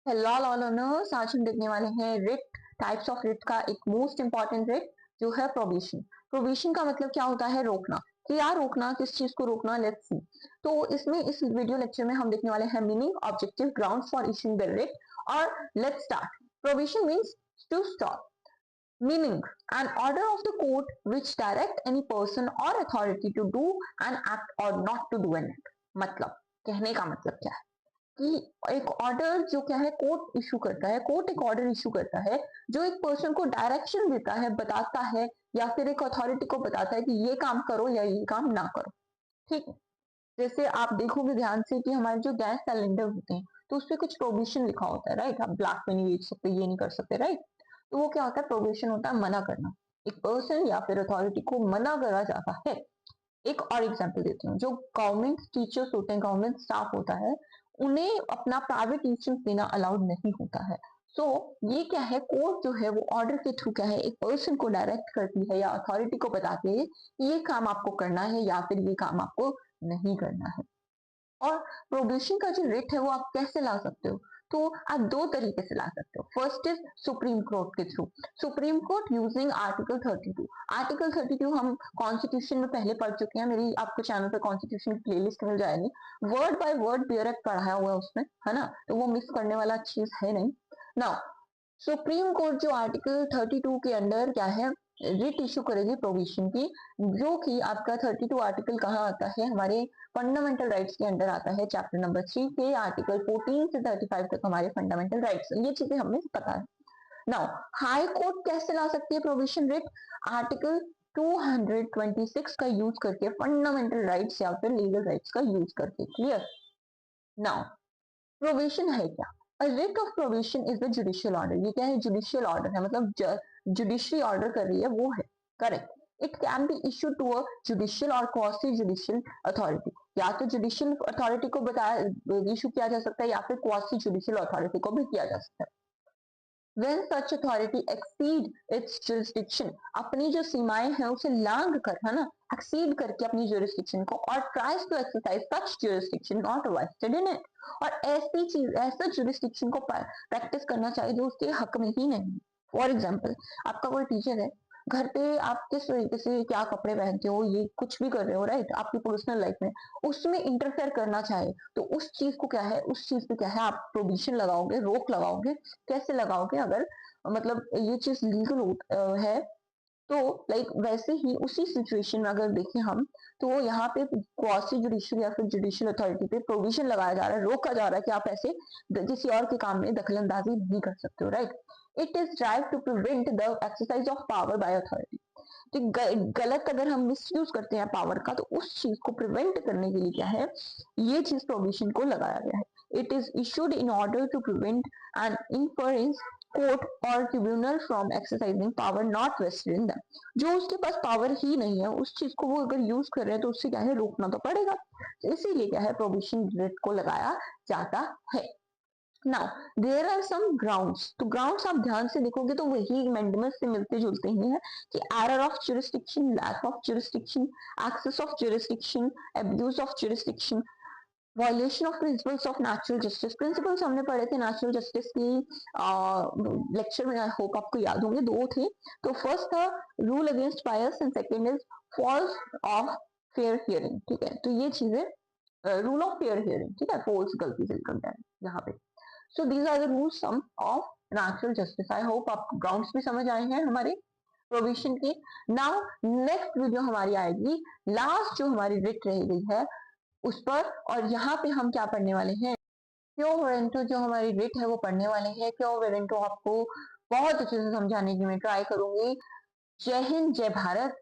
Hello all learners, आज हम देखने वाले हैं रिट टाइप्स ऑफ रिट का एक मोस्ट इंपॉर्टेंट रिट जो है प्रोविशन। प्रोविशन का मतलब क्या होता है? रोकना। कि यार रोकना, किस चीज को रोकना? Let's see. तो इसमें इस वीडियो लेक्चर में हम देखने वाले हैं meaning, objective, ground for issuing the writ. और let's start. Prohibition means to stop. Meaning, an order of the court which direct any person or authority to do an act or not to do an act। मतलब, कहने का मतलब क्या है कि एक order जो क्या है कोर्ट इशू करता है। कोर्ट एक ऑर्डर इशू करता है जो एक पर्सन को डायरेक्शन देता है, बताता है, या फिर एक अथॉरिटी को बताता है कि ये काम करो या ये काम ना करो। ठीक है। जैसे आप देखोगे ध्यान से कि हमारे जो गैस सिलेंडर होते हैं तो उसपे कुछ प्रोविजन लिखा होता है, राइट। आप ब्लैक में नहीं बेच सकते, ये नहीं कर सकते, राइट। तो वो क्या होता है? प्रोविजन होता है मना करना। एक पर्सन या फिर अथॉरिटी को मना करा जाता है। एक और एग्जांपल देती हूँ। जो गवर्नमेंट टीचर्स होते हैं, गवर्नमेंट स्टाफ होता है, उन्हें अपना प्राइवेट ट्यूशन देना अलाउड नहीं होता है। सो ये क्या है, कोर्ट जो है वो ऑर्डर के थ्रू क्या है, एक पर्सन को डायरेक्ट करती है या अथॉरिटी को बताती है कि ये काम आपको करना है या फिर ये काम आपको नहीं करना है। और प्रोबेशन का जो रेट है वो आप कैसे ला सकते हो? तो आप दो तरीके से ला सकते हो। फर्स्ट इज सुप्रीम कोर्ट के through. Supreme court using article 32। Article 32 हम कॉन्स्टिट्यूशन में पहले पढ़ चुके हैं। मेरी आपको चैनल पे कॉन्स्टिट्यूशन की प्लेलिस्ट मिल जाएगी। वर्ड बाय वर्ड पियर एक्ट पढ़ाया हुआ है उसमें, है ना। तो वो मिस करने वाला चीज है नहीं। नाउ सुप्रीम कोर्ट जो आर्टिकल 32 के अंडर क्या है, रिट इशू करेगी प्रोविजन की। जो कि आपका 32 आर्टिकल कहाँ आता है? हमारे फंडामेंटल राइट्स के अंडर आता है। चैप्टर नंबर 3 के आर्टिकल 14 से 35 तक हमारे फंडामेंटल राइट्स। ये चीजें हमें पता है। नाउ हाई कोर्ट कैसे ला सकती है प्रोविजन रिट? आर्टिकल 226 का यूज करके, फंडामेंटल राइट्स या फिर लीगल राइट्स का यूज करके। क्लियर? नाउ प्रोविजन है क्या? A writ of provision is the judicial order। ये क्या है? जुडिशियल ऑर्डर है, मतलब जुडिशरी ऑर्डर कर रही है वो है। Correct. It can be issue to a judicial और क्वासी जुडिशियल अथॉरिटी। या तो जुडिशियल अथॉरिटी को बताया इशू किया जा सकता है या फिर क्वासी जुडिशियल अथॉरिटी को भी किया जा सकता है। When such authority exceed its jurisdiction, अपनी जो सीमाएं हैं उसे लांघ कर, है ना, एक्सीड करके अपनी jurisdiction को, और tries to exercise such jurisdiction not vested in it, और ऐसी चीज, ऐसा jurisdiction को प्रैक्टिस करना चाहिए जो उसके हक में ही नहीं। फॉर एग्जाम्पल, आपका कोई टीचर है, घर पे आप किस तरीके से क्या कपड़े पहनते हो, ये कुछ भी कर रहे हो, राइट, आपकी पर्सनल लाइफ में, उसमें इंटरफेयर करना चाहे तो उस चीज को क्या है, उस चीज पे क्या है, आप प्रोविजन लगाओगे, रोक लगाओगे। कैसे लगाओगे? अगर मतलब ये चीज लीगल है तो लाइक वैसे ही उसी सिचुएशन में अगर देखें हम, तो यहाँ पे क्वासी जुडिशियल या फिर जुडिशियल अथॉरिटी पे प्रोविजन लगाया जा रहा है, रोका जा रहा है कि आप ऐसे किसी और के काम में दखलंदाजी नहीं कर सकते हो, right. It is drive to prevent the exercise of power by authority. तो गलत अगर हम मिसयूज करते हैं पावर का, तो उस चीज को प्रिवेंट करने के लिए क्या है, ये चीज प्रोविजन को लगाया गया है। It is issued in order to prevent an inferior court और tribunal from exercising power not vested in them. जो उसके पास पावर ही नहीं है, उस चीज को वो अगर यूज कर रहे हैं तो उससे क्या है, रोकना तो पड़ेगा। तो इसीलिए क्या है, प्रोविजन रेट को लगाया जाता है। Now there are some grounds. तो ग्राउंड्स आप ध्यान से देखोगे तो वही अमेंडमेंट से मिलते जुलते ही है कि error of jurisdiction, lack of jurisdiction, excess of jurisdiction, abuse of jurisdiction, violation of principles of natural justice. Principles हमने पढ़े थे नेचुरल जस्टिस की लेक्चर में, आई होप आपको याद होंगे। दो थे। तो फर्स्ट था rule against bias and second is falls of fair hearing. ठीक है, तो ये चीजें रूल ऑफ फेयर हियरिंग, ठीक है, फॉल्स गलती से निकल गया है यहाँ पे। So these are the rules some of natural justice. I hope आप ग्राउंड्स भी समझ आए हैं हमारे प्रोविजन की। नाउ नेक्स्ट वीडियो हमारी आएगी, लास्ट जो हमारी रिट रह गई है उस पर, और यहाँ पे हम क्या पढ़ने वाले हैं, क्यों वेरेंटो जो हमारी रिट है वो पढ़ने वाले हैं। क्यों वेरेंटो आपको बहुत अच्छे से समझाने की मैं ट्राई करूंगी। जय हिंद, जय भारत।